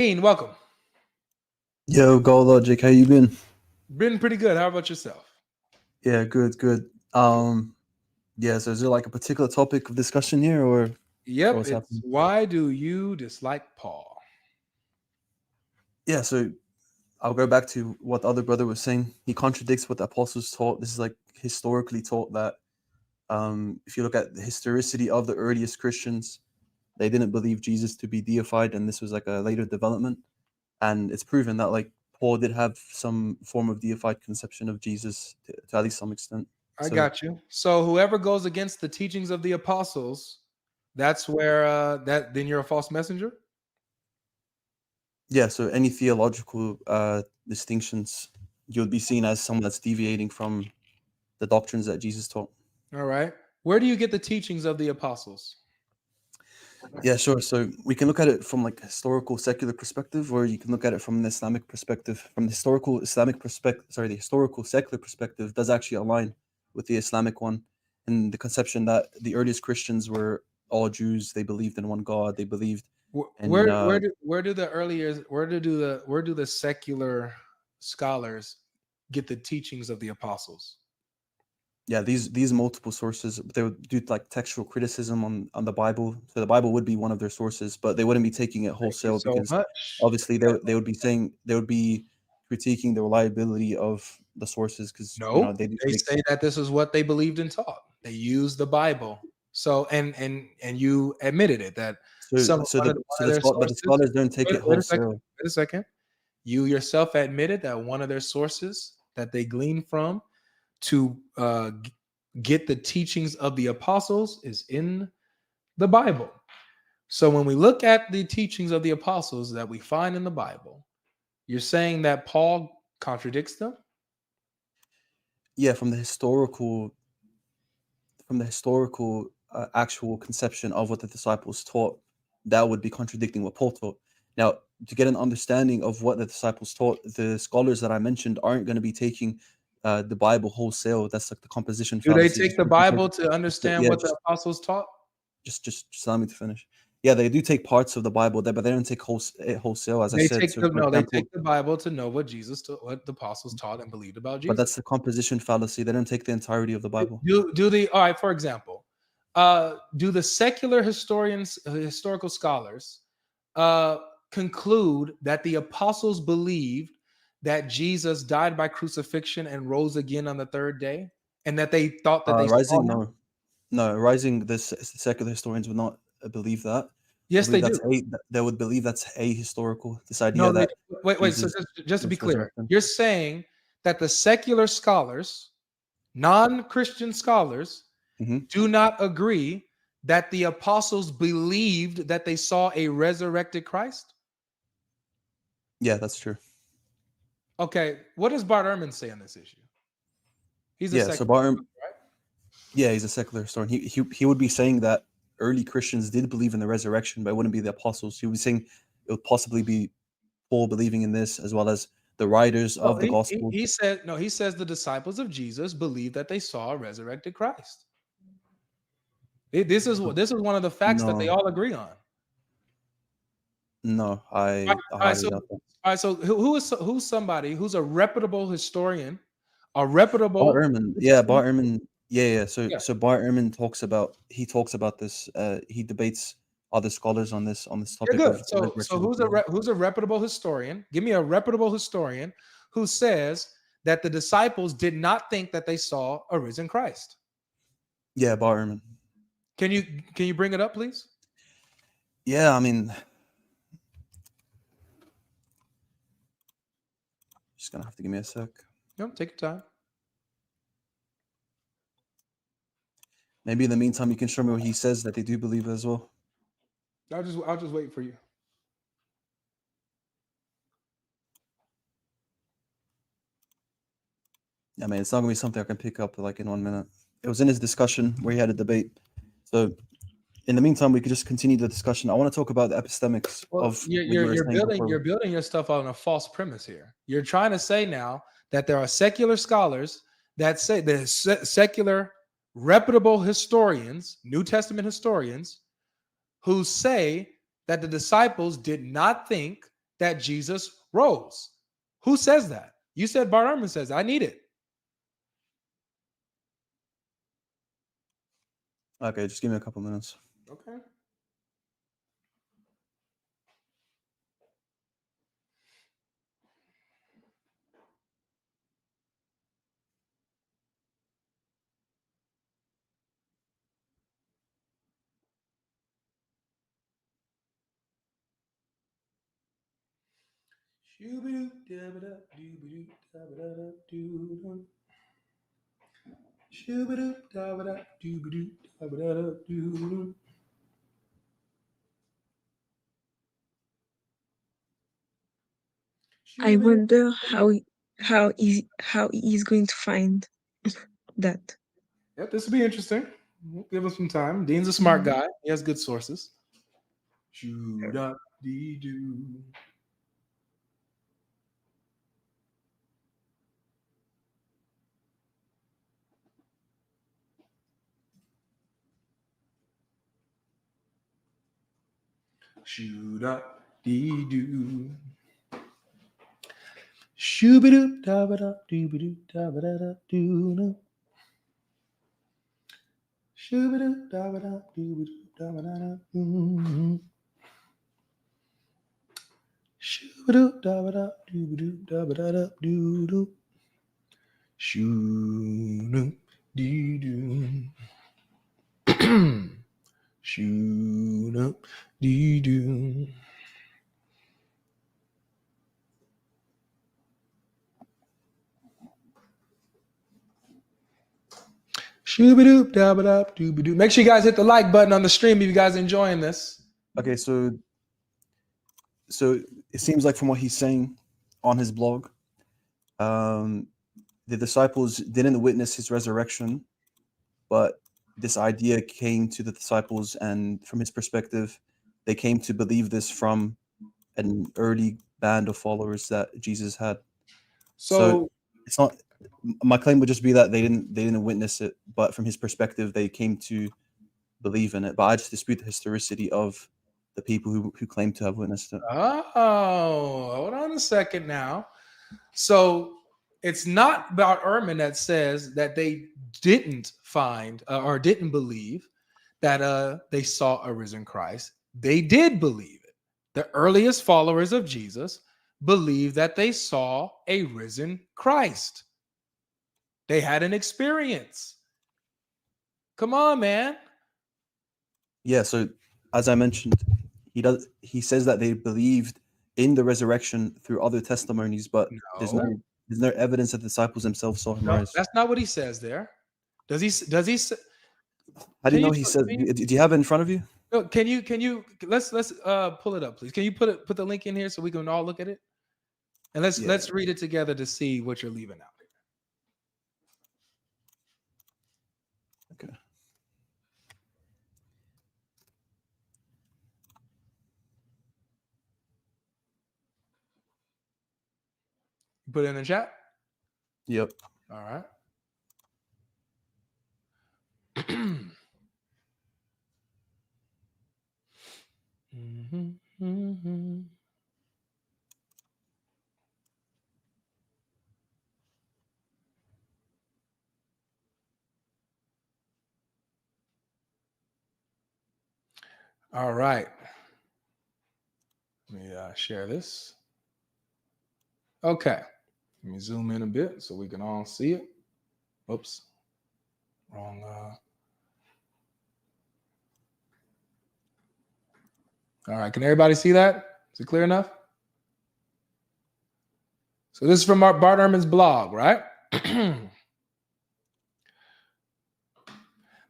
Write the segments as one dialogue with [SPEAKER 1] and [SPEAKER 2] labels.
[SPEAKER 1] Dean, welcome.
[SPEAKER 2] Yo, GodLogic, how you been?
[SPEAKER 1] Been pretty good. How about yourself?
[SPEAKER 2] Yeah, good, good. Yeah, so is there like a particular topic of discussion here or
[SPEAKER 1] Yep,
[SPEAKER 2] what's
[SPEAKER 1] it's
[SPEAKER 2] happening?
[SPEAKER 1] why do you dislike Paul?
[SPEAKER 2] Yeah, so I'll go back to what the other brother was saying. He contradicts what the apostles taught. This is like historically taught that if you look at the historicity of the earliest Christians, they didn't believe Jesus to be deified, and this was like a later development. And it's proven that like Paul did have some form of deified conception of Jesus to at least some extent.
[SPEAKER 1] I
[SPEAKER 2] So
[SPEAKER 1] got you. So whoever goes against the teachings of the apostles, that's where that then you're a false messenger.
[SPEAKER 2] yeah, so any theological distinctions, you'll be seen as someone that's deviating from the doctrines that Jesus taught.
[SPEAKER 1] All right. Where do you get the teachings of the apostles?
[SPEAKER 2] Yeah, sure. So we can look at it from like a historical secular perspective, or you can look at it from an Islamic perspective. From the historical Islamic perspective, sorry, the historical secular perspective does actually align with the Islamic one, and the conception that the earliest Christians were all Jews. They believed in one God. They believed in
[SPEAKER 1] Where do the earlier where do the secular scholars get the teachings of the apostles?
[SPEAKER 2] yeah, these multiple sources, they would do like textual criticism on the Bible. So the Bible would be one of their sources, but they wouldn't be taking it
[SPEAKER 1] Thank you
[SPEAKER 2] wholesale
[SPEAKER 1] so
[SPEAKER 2] because
[SPEAKER 1] much.
[SPEAKER 2] obviously they would be saying they would be critiquing the reliability of the sources because
[SPEAKER 1] No,
[SPEAKER 2] they do
[SPEAKER 1] they
[SPEAKER 2] take.
[SPEAKER 1] say that this is what they believed and taught. They used the Bible. So and you admitted it that some one of their
[SPEAKER 2] But the
[SPEAKER 1] sources.
[SPEAKER 2] scholars don't take
[SPEAKER 1] Wait,
[SPEAKER 2] it
[SPEAKER 1] wait a second.
[SPEAKER 2] wholesale.
[SPEAKER 1] Wait a second. You yourself admitted that one of their sources that they gleaned from to get the teachings of the apostles is in the Bible. So when we look at the teachings of the apostles that we find in the Bible, you're saying that Paul contradicts them?
[SPEAKER 2] Yeah, from the historical actual conception of what the disciples taught, that would be contradicting what Paul taught. Now, to get an understanding of what the disciples taught, the scholars that I mentioned aren't going to be taking the Bible wholesale. That's like the composition
[SPEAKER 1] Do they
[SPEAKER 2] fallacy.
[SPEAKER 1] take the Bible to understand
[SPEAKER 2] Yeah,
[SPEAKER 1] what the apostles taught?
[SPEAKER 2] just allow me to finish. Yeah, they do take parts of the Bible there, but they don't take it wholesale, as I
[SPEAKER 1] They
[SPEAKER 2] said.
[SPEAKER 1] take
[SPEAKER 2] So,
[SPEAKER 1] the
[SPEAKER 2] for
[SPEAKER 1] no, they
[SPEAKER 2] example,
[SPEAKER 1] take the Bible to know what the apostles taught and believed about
[SPEAKER 2] but
[SPEAKER 1] Jesus.
[SPEAKER 2] that's the composition fallacy. They don't take the entirety of the Bible.
[SPEAKER 1] Do the all right? For example, do the secular historians, historical scholars, uh, conclude that the apostles believed that Jesus died by crucifixion and rose again on the third day, and that they thought that they saw
[SPEAKER 2] Rising,
[SPEAKER 1] him?
[SPEAKER 2] no. No, rising. Secular historians would not believe that. They
[SPEAKER 1] Yes, they
[SPEAKER 2] believe
[SPEAKER 1] do.
[SPEAKER 2] they would believe that's ahistorical. This idea
[SPEAKER 1] No, they
[SPEAKER 2] that
[SPEAKER 1] wait. So
[SPEAKER 2] Jesus
[SPEAKER 1] just to be
[SPEAKER 2] was
[SPEAKER 1] clear,
[SPEAKER 2] resurrected.
[SPEAKER 1] you're saying that the secular scholars, non-Christian scholars,
[SPEAKER 2] Hmm.
[SPEAKER 1] do not agree that the apostles believed that they saw a resurrected Christ?
[SPEAKER 2] Yeah, that's true.
[SPEAKER 1] Okay, what does Bart Ehrman say on this issue? He's a
[SPEAKER 2] Yeah, so
[SPEAKER 1] secular,
[SPEAKER 2] Barham,
[SPEAKER 1] right?
[SPEAKER 2] yeah, he's a secular historian. He would be saying that early Christians did believe in the resurrection, but it wouldn't be the apostles. He would be saying it would possibly be Paul believing in this, as well as the writers
[SPEAKER 1] No,
[SPEAKER 2] of the gospel.
[SPEAKER 1] he said no. He says the disciples of Jesus believed that they saw a resurrected Christ. This is one of the facts that they
[SPEAKER 2] No,
[SPEAKER 1] all agree on.
[SPEAKER 2] no,
[SPEAKER 1] All
[SPEAKER 2] I
[SPEAKER 1] right,
[SPEAKER 2] highly
[SPEAKER 1] so
[SPEAKER 2] doubt that.
[SPEAKER 1] who's somebody who's a reputable historian, a
[SPEAKER 2] Bart
[SPEAKER 1] reputable
[SPEAKER 2] Ehrman,
[SPEAKER 1] New
[SPEAKER 2] yeah,
[SPEAKER 1] Testament?
[SPEAKER 2] Bart Ehrman, yeah.
[SPEAKER 1] Yeah.
[SPEAKER 2] So Bart Ehrman talks about this. He debates other scholars on this
[SPEAKER 1] Yeah,
[SPEAKER 2] topic
[SPEAKER 1] good.
[SPEAKER 2] of the
[SPEAKER 1] So
[SPEAKER 2] resurrection of Jesus.
[SPEAKER 1] who's a reputable historian? Give me a reputable historian who says that the disciples did not think that they saw a risen Christ.
[SPEAKER 2] Yeah, Bart Ehrman.
[SPEAKER 1] Can you bring it up, please?
[SPEAKER 2] Yeah, I mean, just gonna have to give me a sec.
[SPEAKER 1] No, take your time.
[SPEAKER 2] Maybe in the meantime, you can show me what he says that they do believe as well.
[SPEAKER 1] I'll just wait for you.
[SPEAKER 2] Yeah, man, it's not gonna be something I can pick up like in 1 minute. It was in his discussion where he had a debate. So in the meantime, we could just continue the discussion. I want to talk about the epistemics
[SPEAKER 1] Well,
[SPEAKER 2] of
[SPEAKER 1] you're
[SPEAKER 2] what
[SPEAKER 1] you're,
[SPEAKER 2] you were
[SPEAKER 1] you're
[SPEAKER 2] saying
[SPEAKER 1] building
[SPEAKER 2] before.
[SPEAKER 1] you're building your stuff on a false premise here. You're trying to say now that there are secular scholars that say the secular reputable historians, New Testament historians, who say that the disciples did not think that Jesus rose. Who says that? You said Bart Ehrman says, I need it.
[SPEAKER 2] Okay, just give me a couple minutes.
[SPEAKER 1] Okay.
[SPEAKER 3] I wonder how he is going to find that.
[SPEAKER 1] Yep, this will be interesting. We'll give him some time. Dean's a smart guy. He has good sources. Shoot up, dee doo. Shoot up, dee doo. Shoo-ba-doo, da-ba-da, doo-ba-doo, da-ba-da-da, doo-doo. Shoo-ba-doo, da-ba-da, doo-ba-doo, da-ba-da-da, doo-doo. Shoo-ba-doo, da-ba-da, doo-ba-doo, da-ba-da-da, doo-doo. Shoo-doo, dee-doo. Shoo-doo, dee-doo. Shoo-ba-doo, da-ba-da, doo-ba-doo. Make sure you guys hit the like button on the stream if you guys are enjoying this.
[SPEAKER 2] Okay, so it seems like from what he's saying on his blog, the disciples didn't witness his resurrection, but this idea came to the disciples, and from his perspective, they came to believe this from an early band of followers that Jesus had. So it's not, my claim would just be that they didn't witness it, but from his perspective, they came to believe in it. But I just dispute the historicity of the people who claim to have witnessed it.
[SPEAKER 1] Oh, hold on a second now. So it's not about Ehrman that says that they didn't find or didn't believe that they saw a risen Christ. They did believe it. The earliest followers of Jesus believed that they saw a risen Christ. They had an experience. Come on, man.
[SPEAKER 2] Yeah, so as I mentioned, he says that they believed in the resurrection through other testimonies, but there's no evidence that the disciples themselves saw him
[SPEAKER 1] No,
[SPEAKER 2] rise.
[SPEAKER 1] that's not what he says there. Does he
[SPEAKER 2] How do you know he said? Do you have it in front of you?
[SPEAKER 1] No, can you let's pull it up, please. Can you put the link in here so we can all look at it? And let's read it together to see what you're leaving out here.
[SPEAKER 2] Okay.
[SPEAKER 1] You put it in the chat?
[SPEAKER 2] Yep.
[SPEAKER 1] All right. All right. Let me share this. Okay. Let me zoom in a bit so we can all see it. Oops. Wrong. All right. Can everybody see that? Is it clear enough? So this is from Bart Ehrman's blog, right?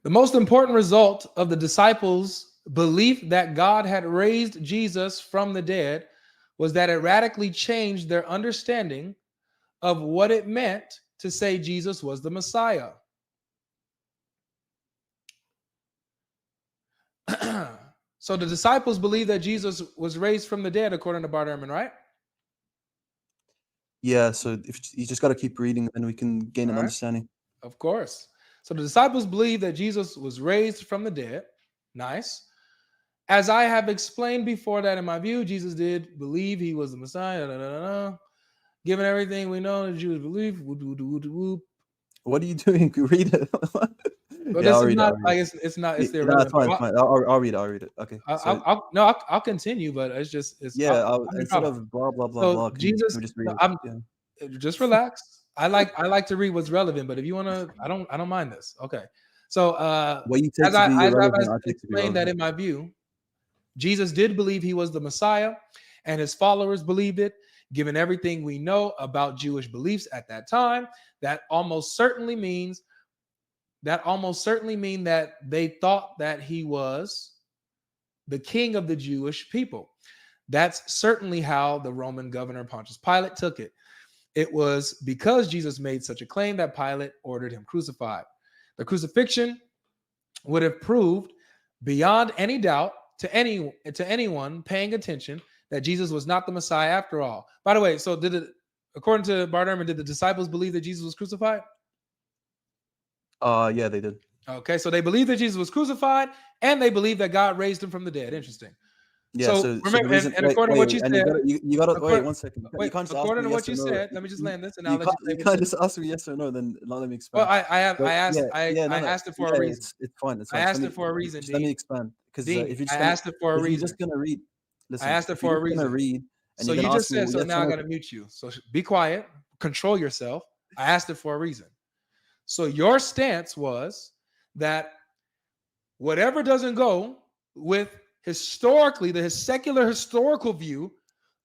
[SPEAKER 1] The most important result of the disciples' belief that God had raised Jesus from the dead was that it radically changed their understanding of what it meant to say Jesus was the Messiah. So the disciples believed that Jesus was raised from the dead, according to Bart Ehrman, right?
[SPEAKER 2] Yeah. So if you just got to keep reading, and we can gain an understanding.
[SPEAKER 1] Of course. So the disciples believed that Jesus was raised from the dead. Nice. As I have explained before, that in my view, Jesus did believe he was the Messiah. Da, da, da, da. Given everything we know, the Jews believe. Whoop, whoop, whoop, whoop.
[SPEAKER 2] What are you doing? Read it.
[SPEAKER 1] But
[SPEAKER 2] Yeah,
[SPEAKER 1] this
[SPEAKER 2] I'll
[SPEAKER 1] is
[SPEAKER 2] read it.
[SPEAKER 1] not
[SPEAKER 2] I'll read
[SPEAKER 1] like
[SPEAKER 2] it.
[SPEAKER 1] it's not
[SPEAKER 2] Yeah,
[SPEAKER 1] it's
[SPEAKER 2] no, it's
[SPEAKER 1] irrelevant.
[SPEAKER 2] fine. It's fine. I'll read it. I'll read it. Okay. So
[SPEAKER 1] I'll continue, but it's just it's
[SPEAKER 2] yeah,
[SPEAKER 1] I'm in
[SPEAKER 2] instead
[SPEAKER 1] trouble.
[SPEAKER 2] of blah blah blah
[SPEAKER 1] So
[SPEAKER 2] blah, can
[SPEAKER 1] Jesus,
[SPEAKER 2] we just
[SPEAKER 1] no,
[SPEAKER 2] read it?
[SPEAKER 1] I'm
[SPEAKER 2] Yeah.
[SPEAKER 1] just relax. I like to read what's relevant, but if you want to, I don't mind this. Okay. So
[SPEAKER 2] What you take to be
[SPEAKER 1] as I've
[SPEAKER 2] irrelevant, I take to be
[SPEAKER 1] explained that
[SPEAKER 2] relevant.
[SPEAKER 1] in my view, Jesus did believe he was the Messiah, and his followers believed it. Given everything we know about Jewish beliefs at that time, that almost certainly mean that they thought that he was the king of the Jewish people. That's certainly how the Roman governor Pontius Pilate took it. It was because Jesus made such a claim that Pilate ordered him crucified. The crucifixion would have proved beyond any doubt to anyone paying attention that Jesus was not the Messiah after all. By the way, so according to Bart Ehrman, did the disciples believe that Jesus was crucified?
[SPEAKER 2] Yeah, they did.
[SPEAKER 1] Okay, so they believed that Jesus was crucified, and they believed that God raised him from the dead. Interesting.
[SPEAKER 2] Yeah.
[SPEAKER 1] So
[SPEAKER 2] So the
[SPEAKER 1] remember,
[SPEAKER 2] reason.
[SPEAKER 1] and
[SPEAKER 2] Wait,
[SPEAKER 1] according to
[SPEAKER 2] wait,
[SPEAKER 1] what
[SPEAKER 2] wait,
[SPEAKER 1] you
[SPEAKER 2] and
[SPEAKER 1] said,
[SPEAKER 2] you gotta wait
[SPEAKER 1] according,
[SPEAKER 2] 1 second. You
[SPEAKER 1] wait,
[SPEAKER 2] can't just ask
[SPEAKER 1] according
[SPEAKER 2] me
[SPEAKER 1] to
[SPEAKER 2] yes
[SPEAKER 1] what
[SPEAKER 2] or
[SPEAKER 1] you
[SPEAKER 2] no.
[SPEAKER 1] said, let me just land this, and I'll
[SPEAKER 2] You
[SPEAKER 1] let you
[SPEAKER 2] can't
[SPEAKER 1] say
[SPEAKER 2] you
[SPEAKER 1] what you
[SPEAKER 2] can't
[SPEAKER 1] said.
[SPEAKER 2] just ask me yes or no. Then not let me
[SPEAKER 1] Well,
[SPEAKER 2] expand.
[SPEAKER 1] I
[SPEAKER 2] So
[SPEAKER 1] asked,
[SPEAKER 2] yeah, yeah,
[SPEAKER 1] I
[SPEAKER 2] no, no,
[SPEAKER 1] asked it for a
[SPEAKER 2] yeah,
[SPEAKER 1] reason.
[SPEAKER 2] it's fine, it's
[SPEAKER 1] I
[SPEAKER 2] fine.
[SPEAKER 1] asked it for a reason,
[SPEAKER 2] Just let me
[SPEAKER 1] Dean.
[SPEAKER 2] expand because
[SPEAKER 1] Dean,
[SPEAKER 2] if you're
[SPEAKER 1] I
[SPEAKER 2] just gonna
[SPEAKER 1] asked it for a
[SPEAKER 2] if you're
[SPEAKER 1] reason.
[SPEAKER 2] just gonna read,
[SPEAKER 1] I
[SPEAKER 2] listen.
[SPEAKER 1] asked it
[SPEAKER 2] If you're
[SPEAKER 1] for a
[SPEAKER 2] just gonna
[SPEAKER 1] reason.
[SPEAKER 2] read and
[SPEAKER 1] So
[SPEAKER 2] you're
[SPEAKER 1] you
[SPEAKER 2] gonna
[SPEAKER 1] just
[SPEAKER 2] ask me
[SPEAKER 1] said
[SPEAKER 2] well,
[SPEAKER 1] so.
[SPEAKER 2] yes or
[SPEAKER 1] Now I
[SPEAKER 2] no,
[SPEAKER 1] got to mute you. So be quiet. Control yourself. I asked it for a reason. So your stance was that whatever doesn't go with historically the secular historical view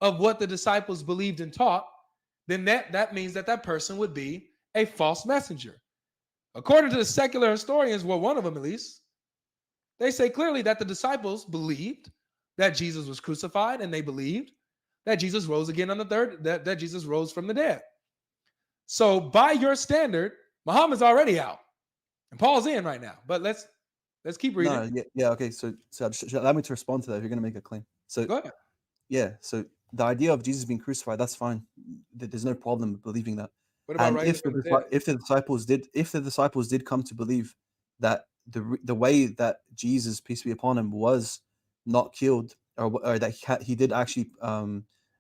[SPEAKER 1] of what the disciples believed and taught, then that means that person would be a false messenger. According to the secular historians, well, one of them at least, they say clearly that the disciples believed that Jesus was crucified, and they believed that Jesus rose again on the third, that Jesus rose from the dead. So by your standard, Muhammad's already out, and Paul's in right now. But let's keep reading.
[SPEAKER 2] no, yeah, okay. So allow me to respond to that if you're gonna make a claim. So
[SPEAKER 1] Go ahead.
[SPEAKER 2] yeah, so the idea of Jesus being crucified, that's fine. There's no problem believing that.
[SPEAKER 1] What about
[SPEAKER 2] And
[SPEAKER 1] rising from the dead?
[SPEAKER 2] if the disciples did come to believe that the way that Jesus, peace be upon him, was not killed, or that he did actually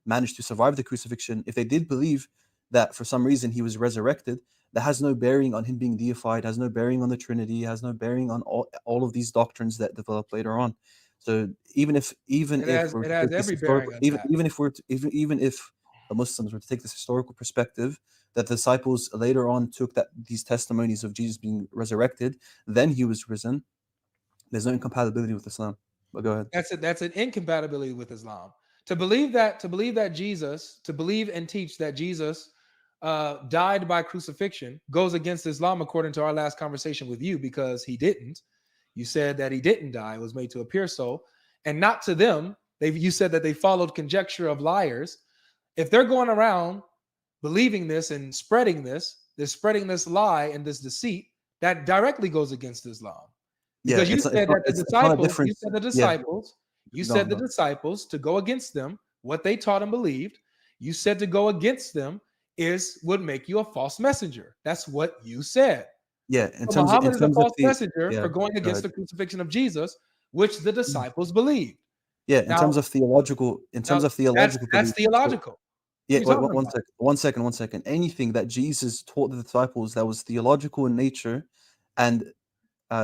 [SPEAKER 2] manage to survive the crucifixion, if they did believe that for some reason he was resurrected, that has no bearing on him being deified, has no bearing on the Trinity, has no bearing on all of these doctrines that develop later on. So even if we're
[SPEAKER 1] It
[SPEAKER 2] to
[SPEAKER 1] has
[SPEAKER 2] take this
[SPEAKER 1] every
[SPEAKER 2] historical,
[SPEAKER 1] bearing on that.
[SPEAKER 2] even if the Muslims were to take this historical perspective, that the disciples later on took these testimonies of Jesus being resurrected, then he was risen. There's no incompatibility with Islam. But go ahead.
[SPEAKER 1] That's an incompatibility with Islam. To believe that Jesus, to believe and teach that Jesus died by crucifixion goes against Islam according to our last conversation with you, because he didn't. You said that he didn't die; it was made to appear so, and not to them. You said that they followed conjecture of liars. If they're going around believing this and spreading this, they're spreading this lie and this deceit that directly goes against Islam.
[SPEAKER 2] Yeah,
[SPEAKER 1] Because you said that the
[SPEAKER 2] it's not a
[SPEAKER 1] disciples,
[SPEAKER 2] difference. Yeah, go on,
[SPEAKER 1] the
[SPEAKER 2] go on.
[SPEAKER 1] disciples to go against them, what they taught and believed, you said to go against them would make you a false messenger. That's what you said.
[SPEAKER 2] Yeah,
[SPEAKER 1] So Muhammad is a false
[SPEAKER 2] the
[SPEAKER 1] messenger
[SPEAKER 2] yeah,
[SPEAKER 1] for going
[SPEAKER 2] go
[SPEAKER 1] against
[SPEAKER 2] ahead.
[SPEAKER 1] the crucifixion of Jesus, which the disciples believed.
[SPEAKER 2] Yeah,
[SPEAKER 1] Now,
[SPEAKER 2] in terms of theological
[SPEAKER 1] that's
[SPEAKER 2] belief. So
[SPEAKER 1] theological. What
[SPEAKER 2] yeah,
[SPEAKER 1] are you
[SPEAKER 2] wait,
[SPEAKER 1] talking
[SPEAKER 2] one
[SPEAKER 1] about?
[SPEAKER 2] second, 1 second, 1 second. Anything that Jesus taught the disciples that was theological in nature, and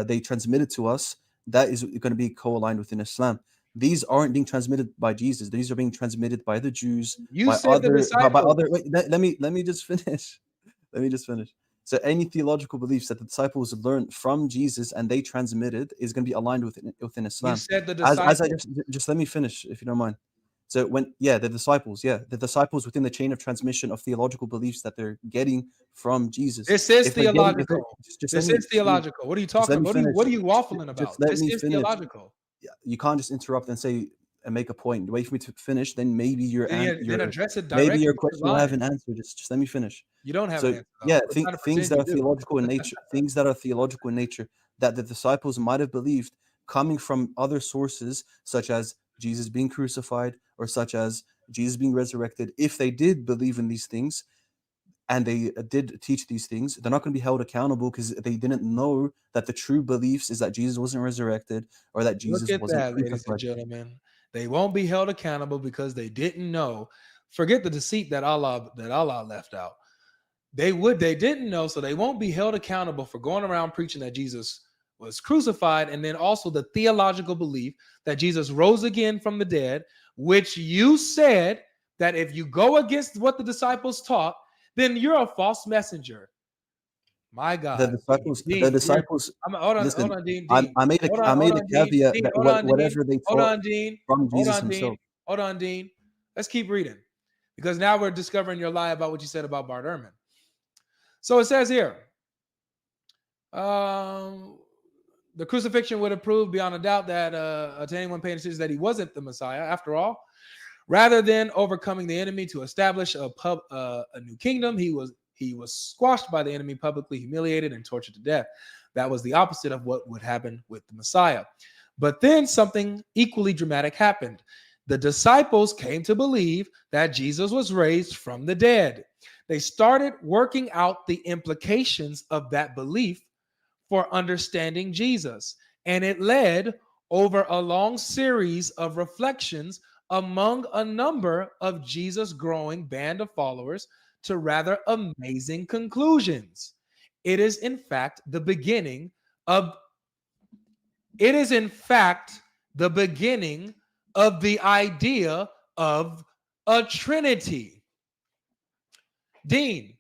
[SPEAKER 2] they transmitted to us, that is going to be co-aligned within Islam. These aren't being transmitted by Jesus. These are being transmitted by the Jews,
[SPEAKER 1] You said the
[SPEAKER 2] by
[SPEAKER 1] disciples.
[SPEAKER 2] other. Wait, let me just finish. Let me just finish. So any theological beliefs that the disciples learned from Jesus and they transmitted is going to be aligned within
[SPEAKER 1] You
[SPEAKER 2] Islam.
[SPEAKER 1] said the
[SPEAKER 2] As I
[SPEAKER 1] disciples.
[SPEAKER 2] just let me finish if you don't mind. So the disciples within the chain of transmission of theological beliefs that they're getting from Jesus.
[SPEAKER 1] This is
[SPEAKER 2] If they're getting, if they're
[SPEAKER 1] theological.
[SPEAKER 2] just let
[SPEAKER 1] This
[SPEAKER 2] me
[SPEAKER 1] is theological. What are you
[SPEAKER 2] just
[SPEAKER 1] talking
[SPEAKER 2] let
[SPEAKER 1] about?
[SPEAKER 2] me finish.
[SPEAKER 1] What are you waffling
[SPEAKER 2] Just
[SPEAKER 1] about?
[SPEAKER 2] let
[SPEAKER 1] This
[SPEAKER 2] me
[SPEAKER 1] is
[SPEAKER 2] finish.
[SPEAKER 1] theological.
[SPEAKER 2] Yeah, you can't just interrupt and say and make a point. Wait for me to finish, then maybe
[SPEAKER 1] Then address it
[SPEAKER 2] maybe
[SPEAKER 1] directly.
[SPEAKER 2] your
[SPEAKER 1] Quit
[SPEAKER 2] question will have
[SPEAKER 1] lying.
[SPEAKER 2] an answer. Just let me finish.
[SPEAKER 1] You don't have an
[SPEAKER 2] So
[SPEAKER 1] answer though.
[SPEAKER 2] yeah,
[SPEAKER 1] We're trying to
[SPEAKER 2] things
[SPEAKER 1] pretend
[SPEAKER 2] that
[SPEAKER 1] you
[SPEAKER 2] are
[SPEAKER 1] do.
[SPEAKER 2] theological in nature, things that are theological in nature that the disciples might have believed coming from other sources, such as Jesus being crucified or such as Jesus being resurrected. If they did believe in these things, and they did teach these things, they're not going to be held accountable because they didn't know that the true beliefs is that Jesus wasn't resurrected or that
[SPEAKER 1] Look
[SPEAKER 2] Jesus
[SPEAKER 1] at
[SPEAKER 2] wasn't
[SPEAKER 1] that, ladies and
[SPEAKER 2] crucified.
[SPEAKER 1] gentlemen. They won't be held accountable because they didn't know. Forget the deceit that Allah left out. They didn't know, so they won't be held accountable for going around preaching that Jesus was crucified, and then also the theological belief that Jesus rose again from the dead, which you said that if you go against what the disciples taught, then you're a false messenger. My
[SPEAKER 2] The
[SPEAKER 1] God, Dean,
[SPEAKER 2] disciples, the
[SPEAKER 1] Dean,
[SPEAKER 2] disciples.
[SPEAKER 1] hold
[SPEAKER 2] Listen,
[SPEAKER 1] on, Dean, Dean,
[SPEAKER 2] I
[SPEAKER 1] hold
[SPEAKER 2] made a
[SPEAKER 1] on, Dean,
[SPEAKER 2] caveat
[SPEAKER 1] Dean,
[SPEAKER 2] that
[SPEAKER 1] hold on, Dean,
[SPEAKER 2] whatever they
[SPEAKER 1] hold
[SPEAKER 2] taught
[SPEAKER 1] on, Dean,
[SPEAKER 2] from
[SPEAKER 1] hold
[SPEAKER 2] Jesus
[SPEAKER 1] on, Dean,
[SPEAKER 2] himself.
[SPEAKER 1] hold on, Dean. Let's keep reading because now we're discovering your lie about what you said about Bart Ehrman. So it says here, the crucifixion would have proved beyond a doubt that to anyone paying attention that he wasn't the Messiah. After all, rather than overcoming the enemy to establish a new kingdom, he was squashed by the enemy, publicly humiliated and tortured to death. That was the opposite of what would happen with the Messiah. But then something equally dramatic happened. The disciples came to believe that Jesus was raised from the dead. They started working out the implications of that belief for understanding Jesus. And it led over a long series of reflections among a number of Jesus' growing band of followers to rather amazing conclusions. It is in fact the beginning of the idea of a Trinity. Dean,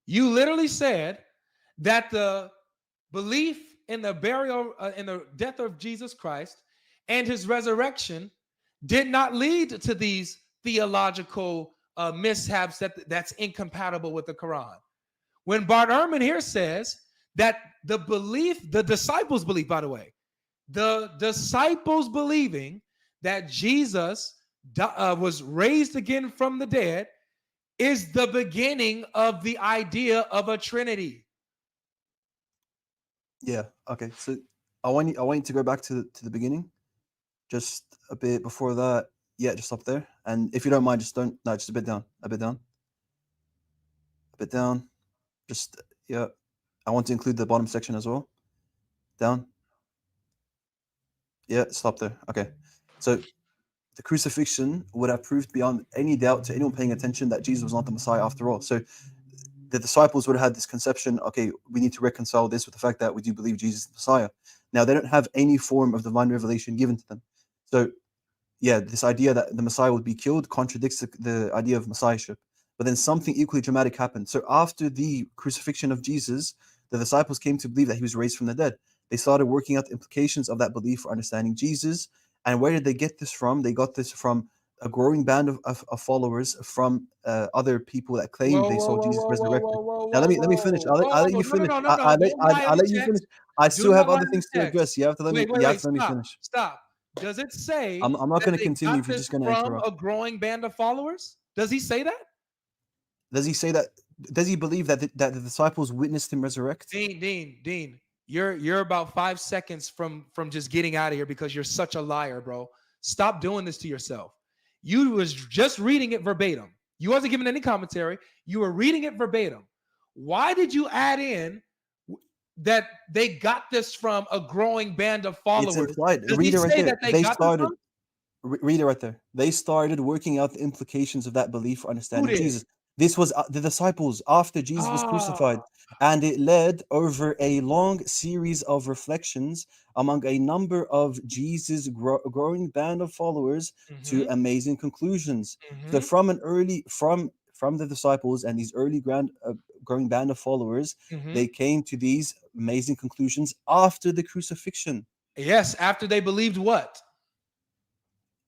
[SPEAKER 1] you literally said that the belief in the burial, in the death of Jesus Christ and his resurrection did not lead to these theological mishaps that's incompatible with the Quran. When Bart Ehrman here says that the disciples believe, by the way, the disciples believing that Jesus was raised again from the dead is the beginning of the idea of a Trinity.
[SPEAKER 2] Yeah. Okay. So I want you to go back to the beginning, just a bit before that. Yeah, just up there. And if you don't mind, just don't. No, just a bit down. A bit down. A bit down. Just yeah. I want to include the bottom section as well. Down. Yeah, stop there. Okay. So the crucifixion would have proved beyond any doubt to anyone paying attention that Jesus was not the Messiah after all. So the disciples would have had this conception, okay, we need to reconcile this with the fact that we do believe Jesus is the Messiah. Now, they don't have any form of divine revelation given to them. So, yeah, this idea that the Messiah would be killed contradicts the idea of Messiahship. But then something equally dramatic happened. So after the crucifixion of Jesus, the disciples came to believe that he was raised from the dead. They started working out the implications of that belief for understanding Jesus. And where did they get this from? They got this from a growing band of followers from other people that claimed
[SPEAKER 1] Whoa,
[SPEAKER 2] they
[SPEAKER 1] whoa,
[SPEAKER 2] saw
[SPEAKER 1] whoa,
[SPEAKER 2] Jesus
[SPEAKER 1] whoa, whoa,
[SPEAKER 2] resurrected.
[SPEAKER 1] whoa, whoa,
[SPEAKER 2] Now
[SPEAKER 1] whoa,
[SPEAKER 2] let me finish.
[SPEAKER 1] whoa,
[SPEAKER 2] I'll let
[SPEAKER 1] whoa.
[SPEAKER 2] you
[SPEAKER 1] No, no,
[SPEAKER 2] finish.
[SPEAKER 1] no, no, no. Don't lie in
[SPEAKER 2] I'll
[SPEAKER 1] the
[SPEAKER 2] let you
[SPEAKER 1] text.
[SPEAKER 2] finish. I
[SPEAKER 1] Do
[SPEAKER 2] still
[SPEAKER 1] not
[SPEAKER 2] have
[SPEAKER 1] lie
[SPEAKER 2] other
[SPEAKER 1] in the
[SPEAKER 2] things to address.
[SPEAKER 1] text.
[SPEAKER 2] You have to let me.
[SPEAKER 1] Wait,
[SPEAKER 2] You
[SPEAKER 1] wait,
[SPEAKER 2] have
[SPEAKER 1] wait.
[SPEAKER 2] to let me
[SPEAKER 1] Stop.
[SPEAKER 2] finish.
[SPEAKER 1] Stop. Does it say
[SPEAKER 2] I'm not
[SPEAKER 1] that
[SPEAKER 2] going to
[SPEAKER 1] they
[SPEAKER 2] continue
[SPEAKER 1] got
[SPEAKER 2] if you're
[SPEAKER 1] this
[SPEAKER 2] just going to
[SPEAKER 1] from
[SPEAKER 2] interrupt.
[SPEAKER 1] a growing band of followers? Does he say that?
[SPEAKER 2] Does he say that? Does he believe that that the disciples witnessed him resurrect?
[SPEAKER 1] Dean, you're about 5 seconds from just getting out of here because you're such a liar, bro. Stop doing this to yourself. You was just reading it verbatim. You wasn't giving any commentary. You were reading it verbatim. Why did you add in that they got this from a growing band of
[SPEAKER 2] It's
[SPEAKER 1] followers?
[SPEAKER 2] implied.
[SPEAKER 1] Does he
[SPEAKER 2] Read it right
[SPEAKER 1] say
[SPEAKER 2] there.
[SPEAKER 1] that they
[SPEAKER 2] They
[SPEAKER 1] got this
[SPEAKER 2] started.
[SPEAKER 1] from?
[SPEAKER 2] Read it right there. They started working out the implications of that belief for
[SPEAKER 1] Who
[SPEAKER 2] understanding
[SPEAKER 1] did?
[SPEAKER 2] Jesus. This was the disciples after Jesus was
[SPEAKER 1] Ah,
[SPEAKER 2] crucified, and it led over a long series of reflections among a number of Jesus' growing band of followers to
[SPEAKER 1] mm-hmm,
[SPEAKER 2] amazing conclusions. So
[SPEAKER 1] mm-hmm,
[SPEAKER 2] from an early from the disciples and these early growing band of followers,
[SPEAKER 1] mm-hmm.
[SPEAKER 2] they came to these amazing conclusions after the crucifixion.
[SPEAKER 1] Yes, after they believed what?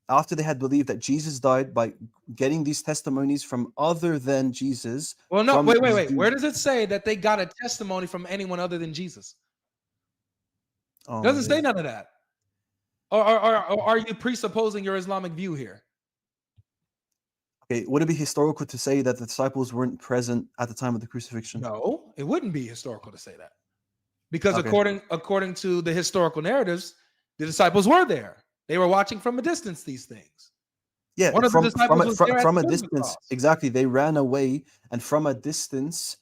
[SPEAKER 2] After they had believed that Jesus died by getting these testimonies from other than Jesus,
[SPEAKER 1] Well, no,
[SPEAKER 2] from these
[SPEAKER 1] wait.
[SPEAKER 2] Jews.
[SPEAKER 1] Where does it say that they got a testimony from anyone other than Jesus?
[SPEAKER 2] Oh
[SPEAKER 1] It
[SPEAKER 2] my
[SPEAKER 1] doesn't say
[SPEAKER 2] days.
[SPEAKER 1] none of that. Or are you presupposing your Islamic view here?
[SPEAKER 2] Okay, would it be historical to say that the disciples weren't present at the time of the crucifixion?
[SPEAKER 1] No, it wouldn't be historical to say that. Because
[SPEAKER 2] Okay.
[SPEAKER 1] according to the historical narratives, the disciples were there. They were watching from a distance these things.
[SPEAKER 2] Yeah,
[SPEAKER 1] One of the disciples was there at
[SPEAKER 2] from
[SPEAKER 1] the
[SPEAKER 2] a
[SPEAKER 1] foot of the
[SPEAKER 2] distance.
[SPEAKER 1] cross.
[SPEAKER 2] Exactly, they ran away, and from a distance,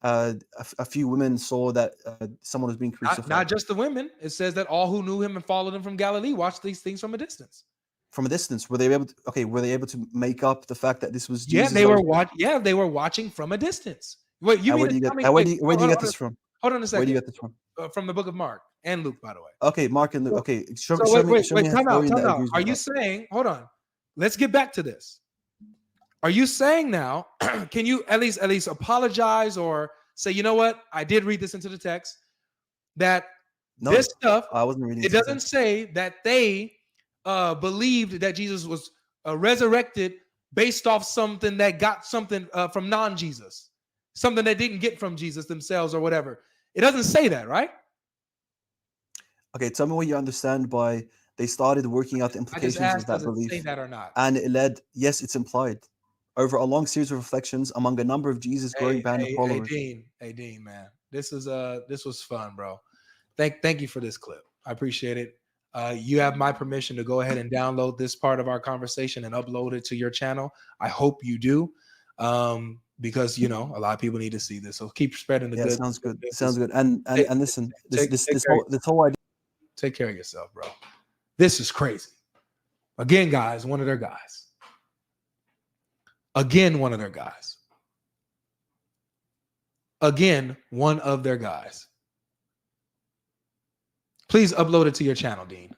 [SPEAKER 2] a few women saw that someone was being crucified.
[SPEAKER 1] Not just the women. It says that all who knew him and followed him from Galilee watched these things from a distance.
[SPEAKER 2] From a distance, were they able to? Okay, were they able to make up the fact that this was
[SPEAKER 1] Yeah,
[SPEAKER 2] Jesus?
[SPEAKER 1] they were they were watching from a distance. Wait, you
[SPEAKER 2] And
[SPEAKER 1] mean
[SPEAKER 2] where do you
[SPEAKER 1] to
[SPEAKER 2] get?
[SPEAKER 1] tell me?
[SPEAKER 2] And
[SPEAKER 1] Wait,
[SPEAKER 2] where do you
[SPEAKER 1] hold
[SPEAKER 2] get
[SPEAKER 1] on,
[SPEAKER 2] this from?
[SPEAKER 1] hold on a
[SPEAKER 2] Where
[SPEAKER 1] second.
[SPEAKER 2] do you get this from?
[SPEAKER 1] From the book of Mark and Luke, by the way.
[SPEAKER 2] Okay, Mark and Luke. Okay, show
[SPEAKER 1] So
[SPEAKER 2] me a
[SPEAKER 1] wait, time out,
[SPEAKER 2] historian
[SPEAKER 1] time
[SPEAKER 2] that
[SPEAKER 1] out.
[SPEAKER 2] agrees
[SPEAKER 1] Are
[SPEAKER 2] with
[SPEAKER 1] you
[SPEAKER 2] that.
[SPEAKER 1] saying, hold on, let's get back to this. Are you saying now, can you at least apologize or say, you know what, I did read this into the text, that
[SPEAKER 2] No,
[SPEAKER 1] this stuff,
[SPEAKER 2] I wasn't reading
[SPEAKER 1] it
[SPEAKER 2] into
[SPEAKER 1] doesn't say that they believed that Jesus was resurrected based off something that got something from non-Jesus, something they didn't get from Jesus themselves or whatever. It doesn't say that, right?
[SPEAKER 2] Okay, tell me what you understand by they started working out the
[SPEAKER 1] I just
[SPEAKER 2] implications of
[SPEAKER 1] asked,
[SPEAKER 2] that
[SPEAKER 1] does it say
[SPEAKER 2] belief,
[SPEAKER 1] that or not?
[SPEAKER 2] and it led. Yes, it's implied over a long series of reflections among a number of Jesus' growing band of followers.
[SPEAKER 1] Dean, man, this was fun, bro. Thank you for this clip. I appreciate it. You have my permission to go ahead and download this part of our conversation and upload it to your channel. I hope you do, because a lot of people need to see this. So keep spreading the
[SPEAKER 2] Yeah,
[SPEAKER 1] good.
[SPEAKER 2] sounds good. Sounds good. And listen,
[SPEAKER 1] Take
[SPEAKER 2] this
[SPEAKER 1] care,
[SPEAKER 2] whole idea.
[SPEAKER 1] take care of yourself, bro. This is crazy. Again, guys, one of their guys. Again, one of their guys. Again, one of their guys. Please upload it to your channel, Dean.